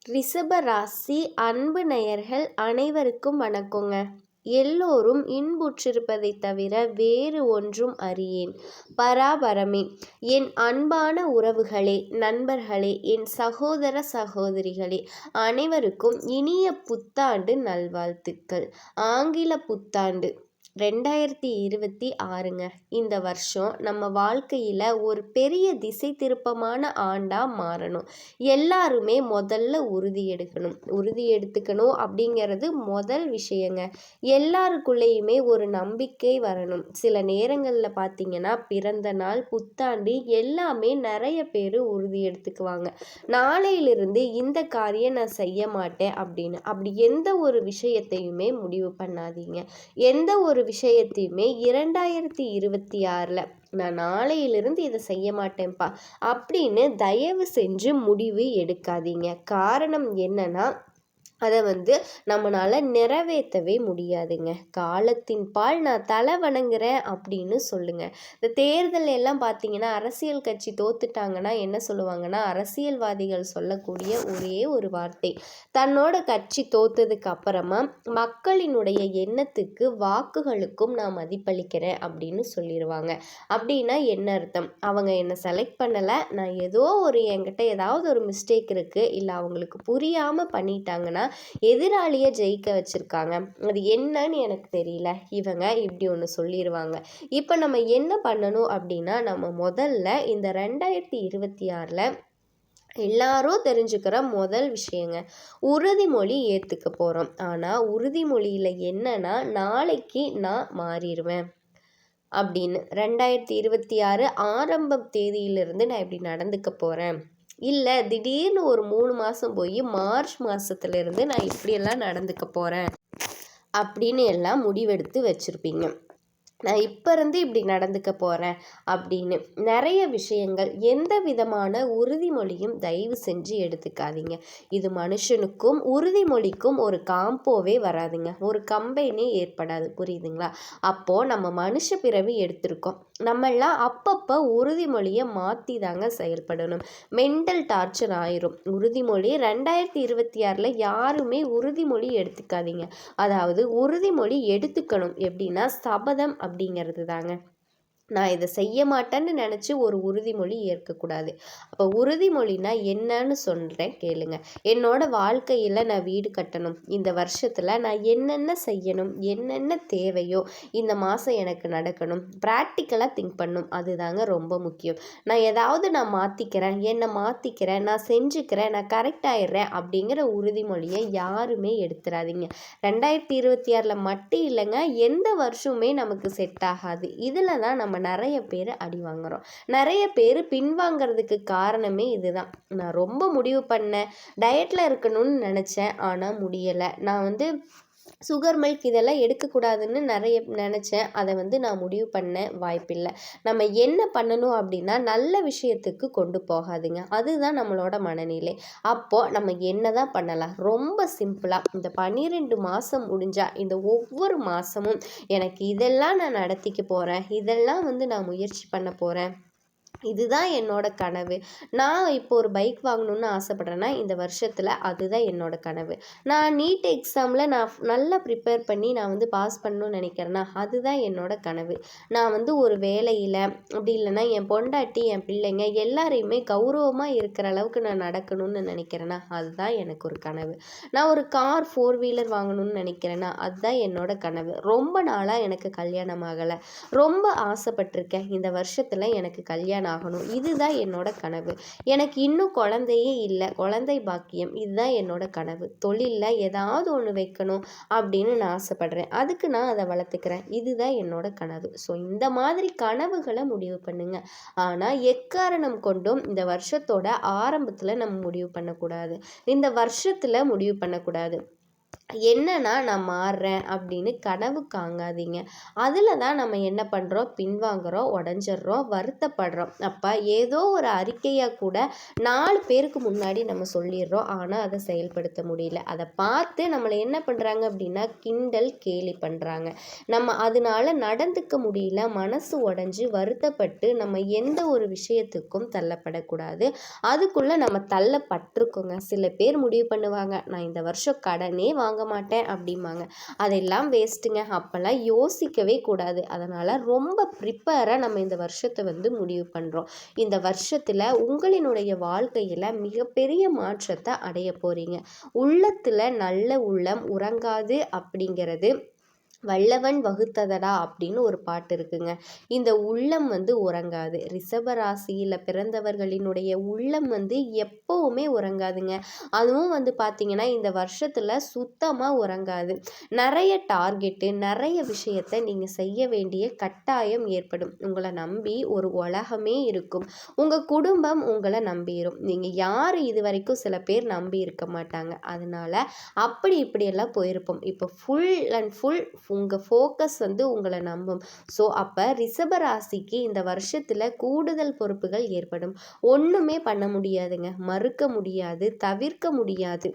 ரிஷப ராசி அன்பு நேயர்கள் அனைவருக்கும் வணக்கங்க. எல்லோரும் இன்புற்றிருப்பதை தவிர வேறு ஒன்றும் அறியேன். பராபரமே. என் அன்பான உறவுகளே, நண்பர்களே, என் சகோதர சகோதரிகளே, அனைவருக்கும் இனிய புத்தாண்டு நல்வாழ்த்துக்கள். ஆங்கில புத்தாண்டு 2026ங்க. இந்த வருஷம் நம்ம வாழ்க்கையில் ஒரு பெரிய திசை திருப்பமான ஆண்டாக மாறணும். எல்லாருமே முதல்ல உறுதி எடுத்துக்கணும் அப்படிங்கிறது முதல் விஷயங்க. எல்லாருக்குள்ளேயுமே ஒரு நம்பிக்கை வரணும். சில நேரங்களில் பார்த்தீங்கன்னா பிறந்த நாள், புத்தாண்டு எல்லாமே நிறைய பேர் உறுதி எடுத்துக்குவாங்க. நாளையிலிருந்து இந்த காரியம் நான் செய்ய மாட்டேன் அப்படின்னு. அப்படி எந்த ஒரு விஷயத்தையுமே முடிவு பண்ணாதீங்க. எந்த ஒரு விஷயத்தையுமே 2026ல் நான் நாளையிலிருந்து இதை செய்ய மாட்டேன்ப்பா அப்படின்னு தயவு செஞ்சு முடிவு எடுக்காதீங்க. காரணம் என்னன்னா அதை நம்மளால் நிறைவேற்றவே முடியாதுங்க. காலத்தின் பால் நான் தலை வணங்குறேன் அப்படின்னு சொல்லுங்கள். இந்த தேர்தல் எல்லாம் பார்த்தீங்கன்னா அரசியல் கட்சி தோத்துட்டாங்கன்னா என்ன சொல்லுவாங்கன்னா, அரசியல்வாதிகள் சொல்லக்கூடிய ஒரே ஒரு வார்த்தை, தன்னோட கட்சி தோத்ததுக்கு அப்புறமா மக்களினுடைய எண்ணத்துக்கு வாக்குகளுக்கும் நான் மதிப்பளிக்கிறேன் அப்படின்னு சொல்லிடுவாங்க. அப்படின்னா என்ன அர்த்தம்? அவங்க என்னை செலக்ட் பண்ணலை, நான் ஏதோ என்கிட்ட ஏதாவது ஒரு மிஸ்டேக் இருக்குது, இல்லை அவங்களுக்கு புரியாமல் பண்ணிட்டாங்கன்னா எதிராளியை ஜெயிக்க வச்சுருக்காங்க, அது என்னன்னு எனக்கு தெரியல, இவங்க இப்படி ஒன்று சொல்லிடுவாங்க. இப்போ நம்ம என்ன பண்ணணும் அப்படின்னா, நம்ம முதல்ல இந்த 2026ல் எல்லாரும் தெரிஞ்சுக்கிற முதல் விஷயங்க, உறுதிமொழி ஏற்றுக்க போகிறோம். ஆனால் உறுதிமொழியில் என்னன்னா, நாளைக்கு நான் மாறிடுவேன் அப்படின்னு. 2026 ஆரம்ப தேதியிலிருந்து நான் இப்படி நடந்துக்க போகிறேன், இல்லை திடீர்னு ஒரு 3 மாதம் போய் மார்ச் மாதத்துலேருந்து நான் இப்படியெல்லாம் நடந்துக்க போகிறேன் அப்படின்னு எல்லாம் முடிவெடுத்து வச்சுருப்பீங்க. நான் இப்போ இருந்து இப்படி நடந்துக்க போகிறேன் அப்படின்னு நிறைய விஷயங்கள், எந்த விதமான உறுதிமொழியும் தயவு செஞ்சு எடுத்துக்காதீங்க. இது மனுஷனுக்கும் உறுதிமொழிக்கும் ஒரு காம்போவே வராதுங்க, ஒரு கம்பெனி ஏற்படாது. புரியுதுங்களா? அப்போது நம்ம மனுஷ பிறவி எடுத்திருக்கோம், நம்மளாம் அப்பப்போ உறுதிமொழியை மாற்றி தாங்க செயல்படணும். மென்டல் டார்ச்சர் ஆயிரும். உறுதிமொழி 2026ல் யாருமே உறுதிமொழி எடுத்துக்காதீங்க. அதாவது உறுதிமொழி எடுத்துக்கணும் எப்படின்னா, சபதம் அப்படிங்கிறது தாங்க. நான் இதை செய்ய மாட்டேன்னு நினச்சி ஒரு உறுதிமொழி ஏற்கக்கூடாது. அப்போ உறுதிமொழினா என்னன்னு சொல்கிறேன் கேளுங்க. என்னோட வாழ்க்கையில் நான் வீடு கட்டணும், இந்த வருஷத்தில் நான் என்னென்ன செய்யணும், என்னென்ன தேவையோ இந்த மாதம் எனக்கு நடக்கணும், ப்ராக்டிக்கலாக திங்க் பண்ணணும். அதுதாங்க ரொம்ப முக்கியம். நான் மாற்றிக்கிறேன், என்னை மாற்றிக்கிறேன், நான் செஞ்சுக்கிறேன், நான் கரெக்ட் ஆயிடுறேன் அப்படிங்கிற உறுதிமொழியை யாருமே எடுத்துடாதீங்க. 2026ல் மட்டும் இல்லைங்க, எந்த வருஷமே நமக்கு செட் ஆகாது. இதில் தான் நம்ம நிறைய பேர் அடி வாங்குறோம். நிறைய பேர் பின்வாங்கிறதுக்கு காரணமே இதுதான். நான் ரொம்ப முடிவு பண்ணேன், டயட்டில் இருக்கணும்னு நினச்சேன், ஆனால் முடியலை. நான் சுகர் மில்க் இதெல்லாம் எடுக்கக்கூடாதுன்னு நிறைய நினச்சேன், அதை நான் முடிவு பண்ண வாய்ப்பில்லை. நம்ம என்ன பண்ணணும் அப்படின்னா, நல்ல விஷயத்துக்கு கொண்டு போகாதுங்க. அதுதான் நம்மளோட மனநிலை. அப்போது நம்ம என்ன தான் பண்ணலாம்? ரொம்ப சிம்பிளாக இந்த 12 மாதம் முடிஞ்சால் இந்த ஒவ்வொரு மாதமும் எனக்கு இதெல்லாம் நான் நடத்திக்க போகிறேன், இதெல்லாம் நான் முயற்சி பண்ண போகிறேன், இதுதான் என்னோட கனவு. நான் இப்போ ஒரு பைக் வாங்கணுன்னு ஆசைப்பட்றேன்னா இந்த வருஷத்தில் அதுதான் என்னோட கனவு. நான் நீட் எக்ஸாமில் நான் நல்லா ப்ரிப்பேர் பண்ணி நான் பாஸ் பண்ணணும்னு நினைக்கிறேன்னா அதுதான் என்னோட கனவு. நான் ஒரு வேலையில் அப்படி இல்லைன்னா என் பொண்டாட்டி, என் பிள்ளைங்க எல்லாரையுமே கௌரவமாக இருக்கிற அளவுக்கு நான் நடக்கணும்னு நினைக்கிறேன்னா அதுதான் எனக்கு ஒரு கனவு. நான் ஒரு கார் 4 வீலர் வாங்கணும்னு நினைக்கிறேன்னா அதுதான் என்னோட கனவு. ரொம்ப நாளாக எனக்கு கல்யாணம் ஆகலை, ரொம்ப ஆசைப்பட்டிருக்கேன், இந்த வருஷத்தில் எனக்கு கல்யாணம் ஆகணும், இதுதான் என்னோட கனவு. எனக்கு இன்னும் குழந்தையே இல்லை, குழந்தை பாக்கியம், இதுதான் என்னோட கனவு. தொழிலில் ஏதாவது ஒன்று வைக்கணும் அப்படின்னு நான் ஆசைப்படுறேன், அதுக்கு நான் அதை வளர்த்துக்கிறேன், இதுதான் என்னோட கனவு. ஸோ இந்த மாதிரி கனவுகளை முடிவு பண்ணுங்க. ஆனால் எக்காரணம் கொண்டும் இந்த வருஷத்தோட ஆரம்பத்தில் நம்ம முடிவு பண்ணக்கூடாது, இந்த வருஷத்தில் முடிவு பண்ணக்கூடாது. என்னன்னா நான் மாறுறேன் அப்படின்னு கனவு காங்காதீங்க. அதில் தான் நம்ம என்ன பண்ணுறோம், பின்வாங்குறோம், உடஞ்சிடுறோம், வருத்தப்படுறோம். அப்போ ஏதோ ஒரு அறிக்கையாக கூட 4 பேருக்கு முன்னாடி நம்ம சொல்லிடுறோம், ஆனால் அதை செயல்படுத்த முடியல. அதை பார்த்து நம்மளை என்ன பண்ணுறாங்க அப்படின்னா கிண்டல் கேலி பண்ணுறாங்க. நம்ம அதனால நடந்துக்க முடியல, மனசு உடஞ்சி வருத்தப்பட்டு நம்ம எந்த ஒரு விஷயத்துக்கும் தள்ளப்படக்கூடாது. அதுக்குள்ளே நம்ம தள்ளப்பட்டிருக்கோங்க. சில பேர் முடிவு பண்ணுவாங்க, நான் இந்த வருஷம் கடனே வாங்க மாட்டேன் அப்படிம்பாங்க. அதெல்லாம் வேஸ்ட்டுங்க. அப்போல்லாம் யோசிக்கவே கூடாது. அதனால் ரொம்ப ப்ரிப்பேராக நம்ம இந்த வருஷத்தை வந்து முடிவு பண்ணுறோம். இந்த வருஷத்தில் உங்களினுடைய வாழ்க்கையில் மிகப்பெரிய மாற்றத்தை அடைய போகிறீங்க. உள்ளத்தில் நல்ல உள்ளம் உறங்காது அப்படிங்கிறது வல்லவன் வகுத்ததடா அப்படின்னு ஒரு பாட்டு இருக்குங்க. இந்த உள்ளம் வந்து உறங்காது. ரிஷபராசியில் பிறந்தவர்களினுடைய உள்ளம் வந்து எப்போவுமே உறங்காதுங்க. அதுவும் வந்து பார்த்திங்கன்னா இந்த வருஷத்தில் சுத்தமாக உறங்காது. நிறைய டார்கெட்டு, நிறைய விஷயத்தை நீங்கள் செய்ய வேண்டிய கட்டாயம் ஏற்படும். உங்களை நம்பி ஒரு உலகமே இருக்கும். உங்கள் குடும்பம் உங்களை நம்பிடும். நீங்கள் யார் இது வரைக்கும் சில பேர் நம்பி இருக்க மாட்டாங்க. அதனால் அப்படி இப்படியெல்லாம் போயிருப்போம். இப்போ ஃபுல் அண்ட் ஃபுல் உங்கள் ஃபோக்கஸ் வந்து உங்களை நம்பும். ஸோ அப்போ ரிஷபராசிக்கு இந்த வருஷத்தில் கூடுதல் பொறுப்புகள் ஏற்படும். ஒன்றுமே பண்ண முடியாதுங்க, மறுக்க முடியாது, தவிர்க்க முடியாது.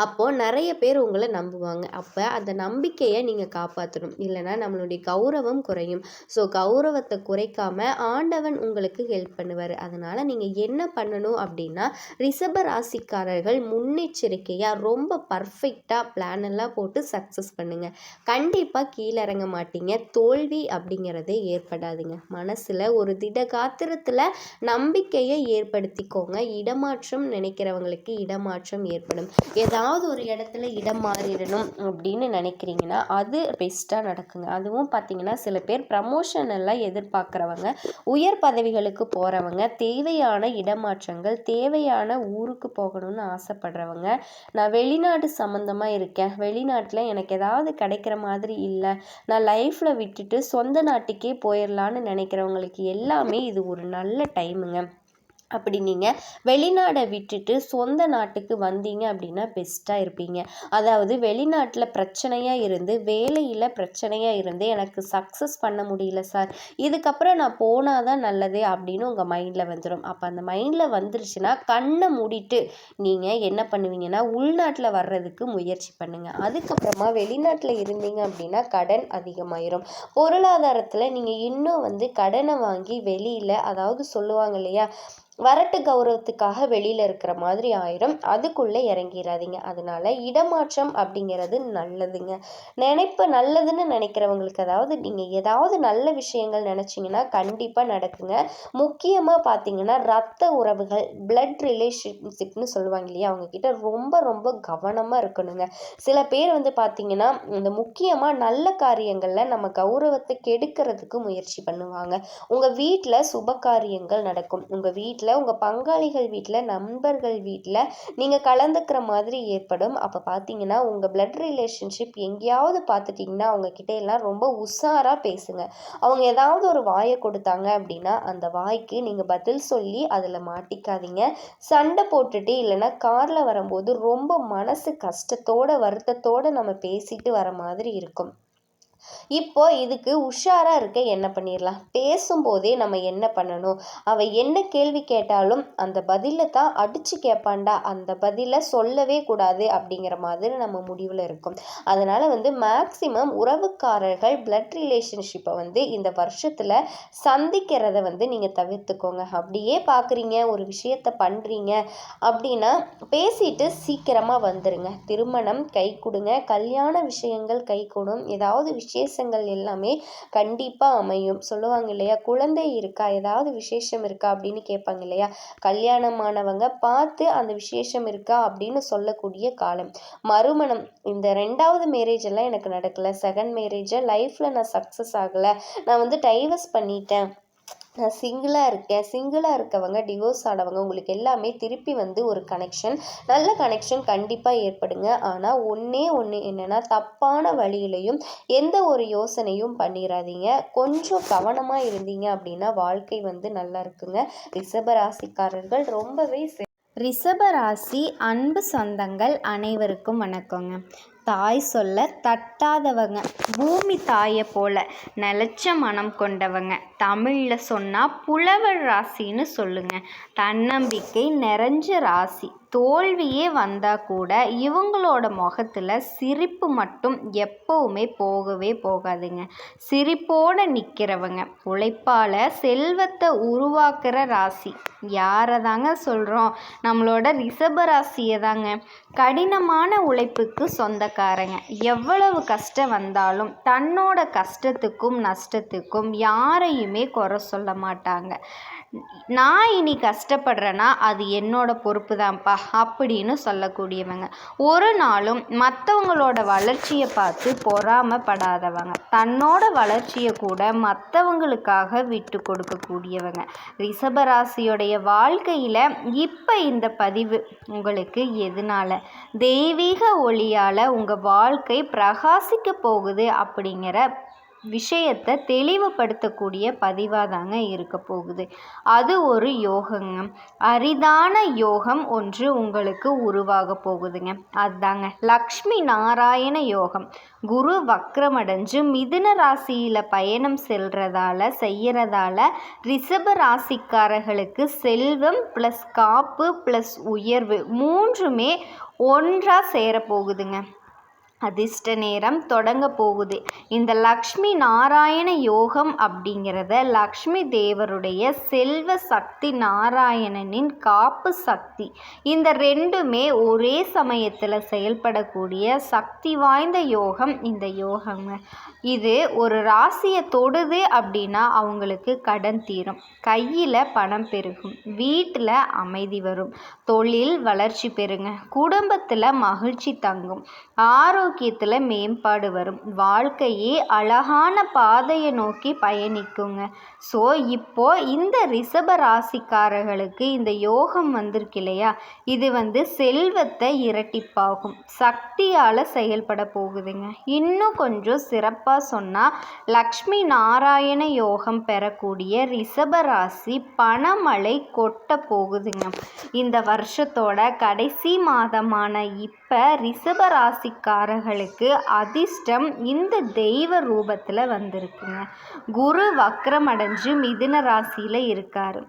அப்போது நிறைய பேர் உங்களை நம்புவாங்க. அப்போ அந்த நம்பிக்கையை நீங்கள் காப்பாற்றணும். இல்லைனா நம்மளுடைய கௌரவம் குறையும். ஸோ கௌரவத்தை குறைக்காம ஆண்டவன் உங்களுக்கு ஹெல்ப் பண்ணுவார். அதனால் நீங்கள் என்ன பண்ணணும் அப்படின்னா ரிஷப ராசிக்காரர்கள் முன்னெச்சரிக்கையாக ரொம்ப பர்ஃபெக்டாக பிளான் எல்லாம் போட்டு சக்ஸஸ் பண்ணுங்கள். கண்டிப்பாக கீழே இறங்க மாட்டீங்க. தோல்வி அப்படிங்கிறதே ஏற்படாதுங்க. மனசில் ஒரு திடகாத்திரத்தில் நம்பிக்கையை ஏற்படுத்திக்கோங்க. இடமாற்றம் நினைக்கிறவங்களுக்கு இடமாற்றம் ஏற்படும். ஏதாவது ஒரு இடத்துல இடம் மாறிடணும் அப்படின்னு நினைக்கிறீங்கன்னா அது பெஸ்ட்டாக நடக்குங்க. அதுவும் பார்த்திங்கன்னா சில பேர் ப்ரமோஷன் எல்லாம் எதிர்பார்க்குறவங்க, உயர் பதவிகளுக்கு போகிறவங்க, தேவையான இடமாற்றங்கள், தேவையான ஊருக்கு போகணும்னு ஆசைப்படுறவங்க, நான் வெளிநாடு சம்மந்தமாக இருக்கேன், வெளிநாட்டில் எனக்கு ஏதாவது கிடைக்கிற மாதிரி இல்லை, நான் லைஃப்பில் விட்டுட்டு சொந்த நாட்டுக்கே போயிடலான்னு நினைக்கிறவங்களுக்கு எல்லாமே இது ஒரு நல்ல டைமுங்க. அப்படி நீங்கள் வெளிநாடை விட்டுட்டு சொந்த நாட்டுக்கு வந்தீங்க அப்படின்னா பெஸ்ட்டாக இருப்பீங்க. அதாவது வெளிநாட்டில் பிரச்சனையாக இருந்து, வேலையில் பிரச்சனையாக இருந்து எனக்கு சக்ஸஸ் பண்ண முடியல சார், இதுக்கப்புறம் நான் போனால் தான் நல்லது அப்படின்னு உங்கள் மைண்டில் வந்துடும். அப்போ அந்த மைண்டில் வந்துருச்சுன்னா கண்ணை மூடிட்டு நீங்கள் என்ன பண்ணுவீங்கன்னா உள்நாட்டில் வர்றதுக்கு முயற்சி பண்ணுங்கள். அதுக்கப்புறமா வெளிநாட்டில் இருந்தீங்க அப்படின்னா கடன் அதிகமாயிரும். பொருளாதாரத்தில் நீங்கள் இன்னும் வந்து கடனை வாங்கி வெளியில், அதாவது சொல்லுவாங்க இல்லையா, வரட்டு கௌரவத்துக்காக வெளியில் இருக்கிற மாதிரி ஆயிரும். அதுக்குள்ளே இறங்கிடாதீங்க. அதனால இடமாற்றம் அப்படிங்கிறது நல்லதுங்க. நல்லதுன்னு நினைக்கிறவங்களுக்கு, அதாவது நீங்கள் ஏதாவது நல்ல விஷயங்கள் நினச்சிங்கன்னா கண்டிப்பாக நடக்குங்க. முக்கியமாக பார்த்தீங்கன்னா ரத்த உறவுகள், பிளட் ரிலேஷன்ஷிப்னு சொல்லுவாங்க இல்லையா, அவங்கக்கிட்ட ரொம்ப ரொம்ப கவனமாக இருக்கணுங்க. சில பேர் வந்து பார்த்தீங்கன்னா இந்த முக்கியமாக நல்ல காரியங்களில் நம்ம கௌரவத்தை கெடுக்கிறதுக்கு முயற்சி பண்ணுவாங்க. உங்கள் வீட்டில் சுப காரியங்கள் நடக்கும். உங்கள் வீட்டில், உங்கள் பங்காளிகள் வீட்டில், நண்பர்கள் வீட்டில் நீங்கள் கலந்துக்கிற மாதிரி ஏற்படும். அப்போ பார்த்தீங்கன்னா உங்கள் பிளட் ரிலேஷன்ஷிப் எங்கேயாவது பார்த்துட்டிங்கன்னா அவங்கக்கிட்ட எல்லாம் ரொம்ப உஷாராக பேசுங்க. அவங்க ஏதாவது ஒரு வாயை கொடுத்தாங்க அப்படின்னா அந்த வாய்க்கு நீங்கள் பதில் சொல்லி அதில் மாட்டிக்காதீங்க. சண்டை போட்டுட்டு இல்லைன்னா காரில் வரும்போது ரொம்ப மனசு கஷ்டத்தோட வருத்தத்தோடு நம்ம பேசிட்டு வர மாதிரி இருக்கும். இப்போ இதுக்கு உஷாராக இருக்க என்ன பண்ணிடலாம், பேசும்போதே நம்ம என்ன பண்ணணும், அவள் என்ன கேள்வி கேட்டாலும் அந்த பதிலை தான் அடித்து கேட்பான்டா, அந்த பதிலை சொல்லவே கூடாது அப்படிங்கிற மாதிரி நம்ம முடிவில் இருக்கும். அதனால் வந்து மேக்சிமம் உறவுக்காரர்கள் பிளட் ரிலேஷன்ஷிப்பை வந்து இந்த வருஷத்தில் சந்திக்கிறத வந்து நீங்கள் தவிர்த்துக்கோங்க. அப்படியே பார்க்குறீங்க, ஒரு விஷயத்தை பண்ணுறீங்க அப்படின்னா பேசிட்டு சீக்கிரமாக வந்துடுங்க. திருமணம் கை கொடுங்க, கல்யாண விஷயங்கள் கை கூடும், ஏதாவது விசேஷங்கள் எல்லாமே கண்டிப்பாக அமையும். சொல்லுவாங்க இல்லையா, குழந்தை இருக்கா, ஏதாவது விசேஷம் இருக்கா அப்படின்னு கேட்பாங்க இல்லையா, கல்யாணமானவங்க பார்த்து அந்த விசேஷம் இருக்கா அப்படின்னு சொல்லக்கூடிய காலம். மறுமணம், இந்த 2வது மேரேஜ் எல்லாம் எனக்கு நடக்கலை, செகண்ட் மேரேஜை லைஃப்பில் நான் சக்ஸஸ் ஆகலை, நான் வந்து டைவர்ஸ் பண்ணிட்டேன், நான் சிங்கிளாக இருக்கவங்க, டிவோர்ஸ் ஆனவங்க, உங்களுக்கு எல்லாமே திருப்பி வந்து ஒரு கனெக்ஷன், நல்ல கனெக்ஷன் கண்டிப்பாக ஏற்படுங்க. ஆனால் ஒன்று என்னென்னா தப்பான வழியிலையும் எந்த ஒரு யோசனையும் பண்ணிடாதீங்க. கொஞ்சம் கவனமாக இருந்தீங்க அப்படின்னா வாழ்க்கை வந்து நல்லா இருக்குங்க. ரிஷபராசிக்காரர்கள் ரொம்பவே ரிஷபராசி அன்பு சொந்தங்கள் அனைவருக்கும் வணக்கங்க. தாய் சொல்ல தட்டாதவங்க, பூமி தாயை போல நிலச்ச மனம் கொண்டவங்க. தமிழில் சொன்னால் புலவர் ராசின்னு சொல்லுங்க. தன்னம்பிக்கை நிறைஞ்ச ராசி. தோல்வியே வந்தால் கூட இவங்களோட முகத்தில் சிரிப்பு மட்டும் எப்பவுமே போகவே போகாதுங்க. சிரிப்போடு நிற்கிறவங்க. உழைப்பால் செல்வத்தை உருவாக்குற ராசி. யாரை தாங்க சொல்கிறோம்? நம்மளோட ரிஷப ராசியை தாங்க. கடினமான உழைப்புக்கு சொந்தக்காரங்க. எவ்வளவு கஷ்டம் வந்தாலும் தன்னோட கஷ்டத்துக்கும் நஷ்டத்துக்கும் யாரையுமே குறை சொல்ல மாட்டாங்க. நான் இனி கஷ்டப்படுறேன்னா அது என்னோட பொறுப்பு தான்ப்பா அப்படின்னு சொல்லக்கூடியவங்க. ஒரு நாளும் மற்றவங்களோட வளர்ச்சியை பார்த்து பொறாமப்படாதவங்க. தன்னோட வளர்ச்சியை கூட மற்றவங்களுக்காக விட்டு கொடுக்கக்கூடியவங்க. ரிஷபராசியோடைய வாழ்க்கையில் இப்போ இந்த பதிவு உங்களுக்கு எதனால தெய்வீக ஒளியால் உங்கள் வாழ்க்கை பிரகாசிக்க போகுது அப்படிங்கிற விஷயத்தை தெளிவுபடுத்தக்கூடிய பதிவாக தாங்க இருக்க போகுது. அது ஒரு யோகங்க. அரிதான யோகம் ஒன்று உங்களுக்கு உருவாக போகுதுங்க. அதுதாங்க லக்ஷ்மி நாராயண யோகம். குரு வக்ரமடைஞ்சு மிதுன ராசியில் பயணம் செய்கிறதால ரிஷப ராசிக்காரர்களுக்கு செல்வம் ப்ளஸ் காப்பு ப்ளஸ் உயர்வு மூன்றுமே ஒன்றாக சேரப்போகுதுங்க. அதிர்ஷ்ட நேரம் தொடங்க போகுது. இந்த லக்ஷ்மி நாராயண யோகம் அப்படிங்கிறத லக்ஷ்மி தேவருடைய செல்வ சக்தி, நாராயணனின் காப்பு சக்தி, இந்த ரெண்டுமே ஒரே சமயத்தில் செயல்படக்கூடிய சக்தி வாய்ந்த யோகம் இந்த யோகங்க. இது ஒரு ராசியை தொடுது அப்படின்னா அவங்களுக்கு கடன் தீரும், கையில் பணம் பெருகும், வீட்டில் அமைதி வரும், தொழில் வளர்ச்சி பெறுங்க, குடும்பத்தில் மகிழ்ச்சி தங்கும், ஆரோக்கியத்தில் மேம்பாடு வரும், வாழ்க்கையே அழகான பாதையை நோக்கி பயணிக்குங்க. ஸோ இப்போ இந்த ரிஷப ராசிக்காரர்களுக்கு இந்த யோகம் வந்திருக்கு இல்லையா, இது செல்வத்தை இரட்டிப்பாகும், சக்தியால் செயல்பட போகுதுங்க. இன்னும் கொஞ்சம் சிறப்பாக சொன்னால் லக்ஷ்மி நாராயண யோகம் பெறக்கூடிய ரிஷப ராசி பணமழை கொட்ட போகுதுங்க. இந்த வருஷத்தோட கடைசி மாதமான இப்போ ரிஷப ராசிக்காரர்களுக்கு அதிர்ஷ்டம் இந்த தெய்வ ரூபத்தில் வந்திருக்குங்க. குரு வக்ரமடைஞ்சு மிதுன ராசியில் இருக்கார்.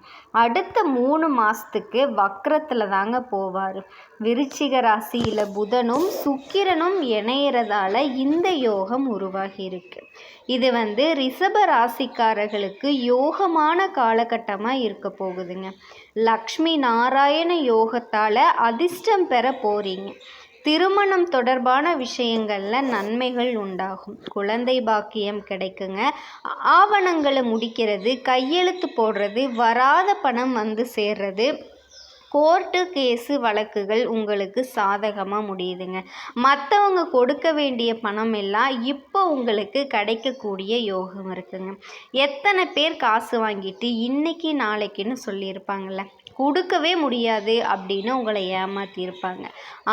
அடுத்த 3 மாதத்துக்கு வக்ரத்தில் தாங்க போவார். விருச்சிக ராசியில் புதனும் சுக்கிரனும் இணையறதால இந்த யோகம் உருவாகி இருக்கு. இது ரிஷப ராசிக்காரர்களுக்கு யோகமான காலகட்டமாக இருக்க போகுதுங்க. லக்ஷ்மி நாராயண யோகத்தால் அதிர்ஷ்டம் பெற போகிறீங்க. திருமணம் தொடர்பான விஷயங்களில் நன்மைகள் உண்டாகும், குழந்தை பாக்கியம் கிடைக்குங்க. ஆவணங்களை முடிக்கிறது, கையெழுத்து போடுறது, வராத பணம் சேர்றது, கோர்ட்டு கேஸு வழக்குகள் உங்களுக்கு சாதகமாக முடியுதுங்க. மற்றவங்க கொடுக்க வேண்டிய பணம் எல்லாம் இப்போ உங்களுக்கு கிடைக்கக்கூடிய யோகம் இருக்குங்க. எத்தனை பேர் காசு வாங்கிட்டு இன்னைக்கு நாளைக்குன்னு சொல்லியிருப்பாங்கள்ல, கொடுக்கவே முடியாது அப்படின்னு உங்களை ஏமாற்றியிருப்பாங்க.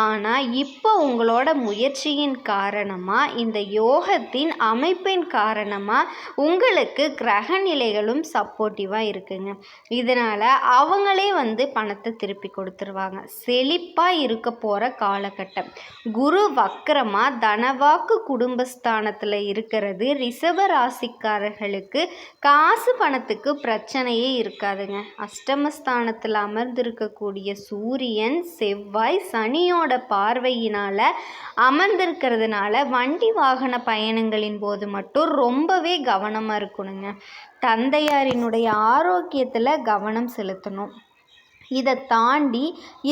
ஆனால் இப்போ உங்களோட முயற்சியின் காரணமாக, இந்த யோகத்தின் அமைப்பின் காரணமாக உங்களுக்கு கிரக நிலைகளும் சப்போர்ட்டிவாக இருக்குங்க. இதனால் அவங்களே பணத்தை திருப்பி கொடுத்துருவாங்க. செழிப்பாக இருக்க போகிற காலகட்டம். குரு வக்ரமாக தனவாக்கு குடும்பஸ்தானத்தில் இருக்கிறது ரிஷப ராசிக்காரர்களுக்கு காசு பணத்துக்கு பிரச்சனையே இருக்காதுங்க. அஷ்டமஸ்தானத்தில் அமர்ந்திருக்கக்கூடிய சூரியன், செவ்வாய், சனியோட பார்வையினால் அமர்ந்திருக்கிறதுனால வண்டி வாகன பயணங்களின் போது மட்டும் ரொம்பவே கவனமாக இருக்கணுங்க. தந்தையாரினுடைய ஆரோக்கியத்தில் கவனம் செலுத்தணும். இதை தாண்டி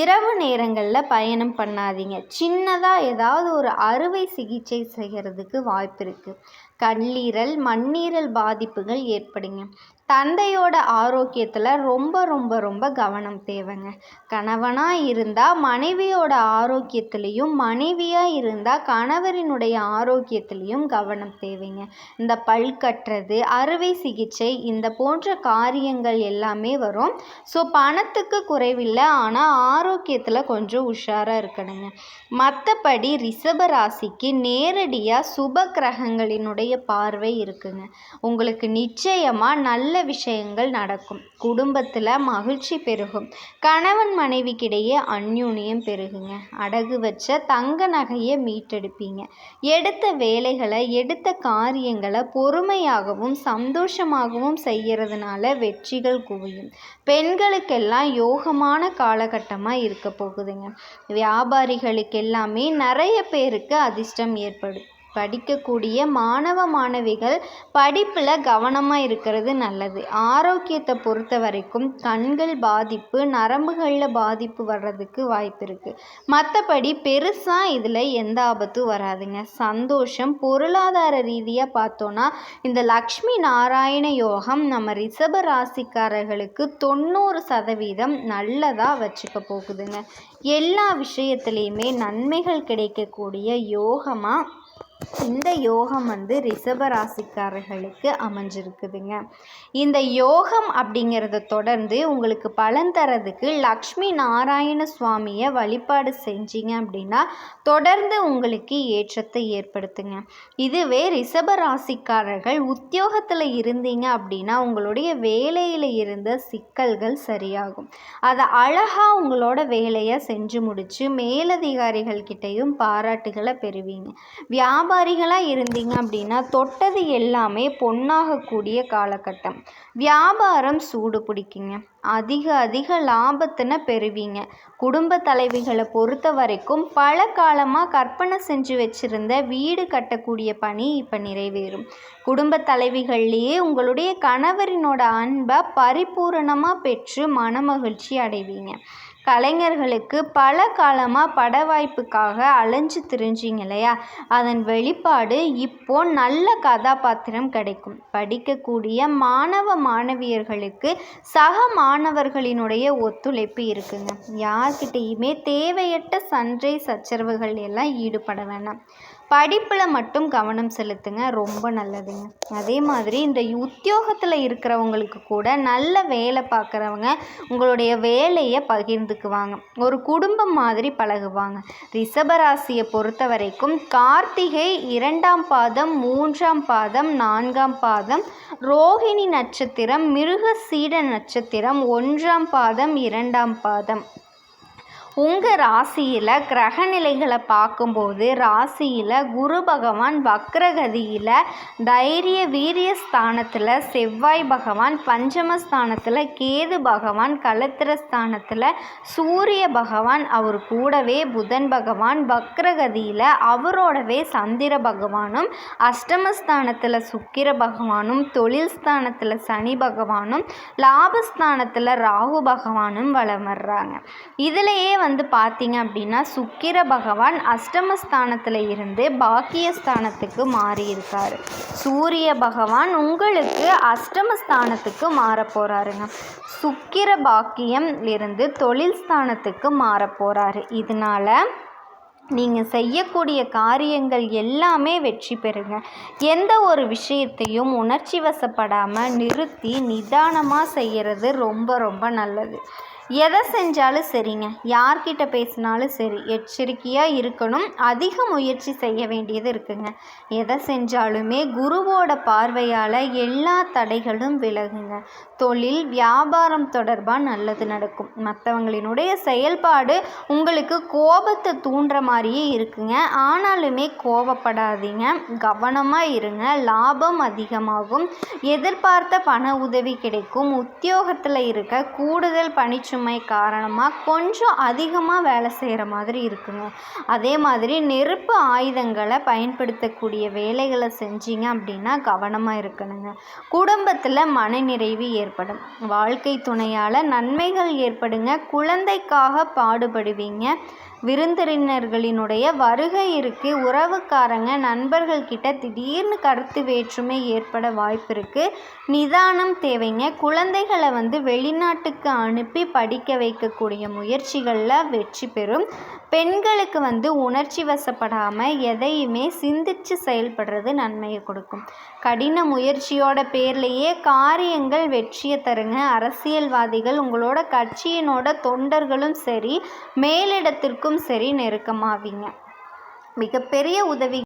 இரவு நேரங்களில் பயணம் பண்ணாதீங்க. சின்னதாக ஏதாவது ஒரு அறுவை சிகிச்சை செய்கிறதுக்கு வாய்ப்பு இருக்குது. கல்லீரல், மண்ணீரல் பாதிப்புகள் ஏற்படுங்க. தந்தையோட ஆரோக்கியத்தில் ரொம்ப ரொம்ப ரொம்ப கவனம் தேவைங்க. கணவனாக இருந்தால் மனைவியோட ஆரோக்கியத்துலேயும், மனைவியாக இருந்தால் கணவரினுடைய ஆரோக்கியத்துலேயும் கவனம் தேவைங்க. இந்த பல் கட்டுறது, அறுவை சிகிச்சை, இந்த போன்ற காரியங்கள் எல்லாமே வரும். ஸோ பணத்துக்கு குறைவில்லை, ஆனால் ஆரோக்கியத்தில் கொஞ்சம் உஷாராக இருக்கணுங்க. மற்றபடி ரிஷப ராசிக்கு நேரடியாக சுப கிரகங்களினுடைய கிரகங்களுடைய பார்வை இருக்குங்க. உங்களுக்கு நிச்சயமாக நல்ல விஷயங்கள் நடக்கும். குடும்பத்தில் மகிழ்ச்சி பெருகும். கணவன் மனைவிக்கிடையே அந்யோன்யம் பெருகுங்க. அடகு வச்ச தங்க நகையை மீட்டெடுப்பீங்க. எடுத்த வேலைகளை எடுத்த காரியங்களை பொறுமையாகவும் சந்தோஷமாகவும் செய்யறதுனால வெற்றிகள் குவியும். பெண்களுக்கெல்லாம் யோகமான காலகட்டமாக இருக்க போகுதுங்க. வியாபாரிகளுக்கு எல்லாமே நிறைய பேருக்கு அதிர்ஷ்டம் ஏற்படும். படிக்கக்கூடிய மாணவ மாணவிகள் படிப்பில் கவனமாக இருக்கிறது நல்லது. ஆரோக்கியத்தை பொறுத்த வரைக்கும் கண்கள் பாதிப்பு, நரம்புகளில் பாதிப்பு வர்றதுக்கு வாய்ப்பு இருக்குது. மற்றபடி பெருசாக இதில் எந்த ஆபத்தும் வராதுங்க. சந்தோஷம். பொருளாதார ரீதியாக பார்த்தோன்னா இந்த லக்ஷ்மி நாராயண யோகம் நம்ம ரிஷப ராசிக்காரர்களுக்கு 90% நல்லதாக வச்சுக்க போகுதுங்க. எல்லா விஷயத்துலேயுமே நன்மைகள் கிடைக்கக்கூடிய யோகமாக இந்த யோகம் ரிஷப ராசிக்காரர்களுக்கு அமைஞ்சிருக்குதுங்க. இந்த யோகம் அப்படிங்கிறத தொடர்ந்து உங்களுக்கு பலன் தரதுக்கு லக்ஷ்மி நாராயண சுவாமியை வழிபாடு செஞ்சீங்க அப்படின்னா தொடர்ந்து உங்களுக்கு ஏற்றத்தை ஏற்படுத்துங்க. இதுவே ரிஷப ராசிக்காரர்கள் உத்தியோகத்தில் இருந்தீங்க அப்படின்னா உங்களுடைய வேலையில் இருந்த சிக்கல்கள் சரியாகும். அதை அழகாக உங்களோட வேலையை செஞ்சு முடித்து மேலதிகாரிகள் கிட்டையும் பாராட்டுகளை பெறுவீங்க. வியாபாரிகளாக இருந்தீங்க அப்படின்னா தொட்டது எல்லாமே பொன்னாகக்கூடிய காலகட்டம். வியாபாரம் சூடு பிடிக்குங்க. அதிக லாபத்தினை பெறுவீங்க. குடும்ப தலைவிகளை பொறுத்த வரைக்கும் பல காலமாக கற்பனை செஞ்சு வச்சுருந்த வீடு கட்டக்கூடிய பணி இப்போ நிறைவேறும். குடும்ப தலைவிகள்லேயே உங்களுடைய கணவரினோட அன்பை பரிபூரணமாக பெற்று மனமகிழ்ச்சி அடைவீங்க. கலைஞர்களுக்கு பல காலமாக பட வாய்ப்புக்காக அலைஞ்சு திரிஞ்சிங்க இல்லையா, அதன் வெளிப்பாடு இப்போ நல்ல கதாபாத்திரம் கிடைக்கும். படிக்கக்கூடிய மாணவ மாணவியர்களுக்கு சக மாணவர்களினுடைய ஒத்துழைப்பு இருக்குங்க. யார்கிட்டையுமே தேவையற்ற சண்டை சச்சரவுகள் எல்லாம் ஈடுபட வேணாம். படிப்பில் மட்டும் கவனம் செலுத்துங்க, ரொம்ப நல்லதுங்க. அதே மாதிரி இந்த உத்தியோகத்தில் இருக்கிறவங்களுக்கு கூட நல்ல வேலை பார்க்குறவங்க உங்களுடைய வேலையை பகிர்ந்துக்குவாங்க. ஒரு குடும்பம் மாதிரி பழகுவாங்க. ரிஷபராசியை பொறுத்த வரைக்கும் கார்த்திகை 2ஆம் பாதம், 3ஆம் பாதம், 4ஆம் பாதம், ரோஹிணி நட்சத்திரம், மிருகசீட நட்சத்திரம், 1ஆம் பாதம், 2ஆம் பாதம். உங்கள் ராசியில் கிரகநிலைகளை பார்க்கும்போது ராசியில் குரு பகவான் வக்ரகதியில் தைரிய வீரிய ஸ்தானத்தில், செவ்வாய் பகவான் பஞ்சமஸ்தானத்தில், கேது பகவான் களத்திர ஸ்தானத்தில், சூரிய பகவான் அவர் கூடவே புதன் பகவான் வக்ரகதியில் அவரோடவே சந்திர பகவானும், அஷ்டமஸ்தானத்தில் சுக்கிர பகவானும், தொழில் ஸ்தானத்தில் சனி பகவானும், லாபஸ்தானத்தில் ராகு பகவானும் வலம் வர்றாங்க. இதிலேயே பார்த்தீங்க அப்படின்னா சுக்கிர பகவான் அஷ்டமஸ்தானத்தில் இருந்து பாக்கியஸ்தானத்துக்கு மாறி இருக்காரு. சூரிய பகவான் உங்களுக்கு அஷ்டமஸ்தானத்துக்கு மாற போறாருங்க. சுக்கிர பாக்கியம் இருந்து தொழில் ஸ்தானத்துக்கு மாற போறாரு. இதனால நீங்கள் செய்யக்கூடிய காரியங்கள் எல்லாமே வெற்றி பெறுங்க. எந்த ஒரு விஷயத்தையும் உணர்ச்சி வசப்படாமல் நிறுத்தி நிதானமாக செய்கிறது ரொம்ப ரொம்ப நல்லது. எதை செஞ்சாலும் சரிங்க, யார்கிட்ட பேசினாலும் சரி எச்சரிக்கையாக இருக்கணும். அதிக முயற்சி செய்ய வேண்டியது இருக்குங்க. எதை செஞ்சாலுமே குருவோட பார்வையால் எல்லா தடைகளும் விலகுங்க. தொழில் வியாபாரம் தொடர்பாக நல்லது நடக்கும். மற்றவங்களினுடைய செயல்பாடு உங்களுக்கு கோபத்தை தூண்டுற மாதிரியே இருக்குங்க. ஆனாலுமே கோபப்படாதீங்க, கவனமாக இருங்க. லாபம் அதிகமாகும். எதிர்பார்த்த பண உதவி கிடைக்கும். உத்தியோகத்தில் இருக்க கூடுதல் பணிச்சுமை காரணமாக கொஞ்சம் அதிகமாக வேலை செய்கிற மாதிரி இருக்குங்க. அதே மாதிரி நெருப்பு ஆயுதங்களை பயன்படுத்தக்கூடிய வேலைகளை செஞ்சீங்க அப்படின்னா கவனமாக இருக்கணுங்க. குடும்பத்தில் மனநிறைவு ஏற்படும். வாழ்க்கை துணையால் நன்மைகள் ஏற்படுங்க. குழந்தைக்காக பாடுபடுவீங்க. விருந்தினர்களினுடைய வருகை இருக்கு. உறவுக்காரங்க நண்பர்கள் கிட்ட திடீர்னு கருத்து வேற்றுமை ஏற்பட வாய்ப்பு இருக்கு. நிதானம் தேவைங்க. குழந்தைகளை வெளிநாட்டுக்கு அனுப்பி படிக்க வைக்கக்கூடிய முயற்சிகளில் வெற்றி பெறும். பெண்களுக்கு உணர்ச்சி வசப்படாமல் எதையுமே சிந்திச்சு செயல்படுறது நன்மையை கொடுக்கும். கடின முயற்சியோட பேர்லேயே காரியங்கள் வெற்றியை தருங்க. அரசியல்வாதிகள் உங்களோட கட்சியினோட தொண்டர்களும் சரி மேலிடத்திற்கும் சரி நெருக்கமாவீங்க. மிகப்பெரிய உதவி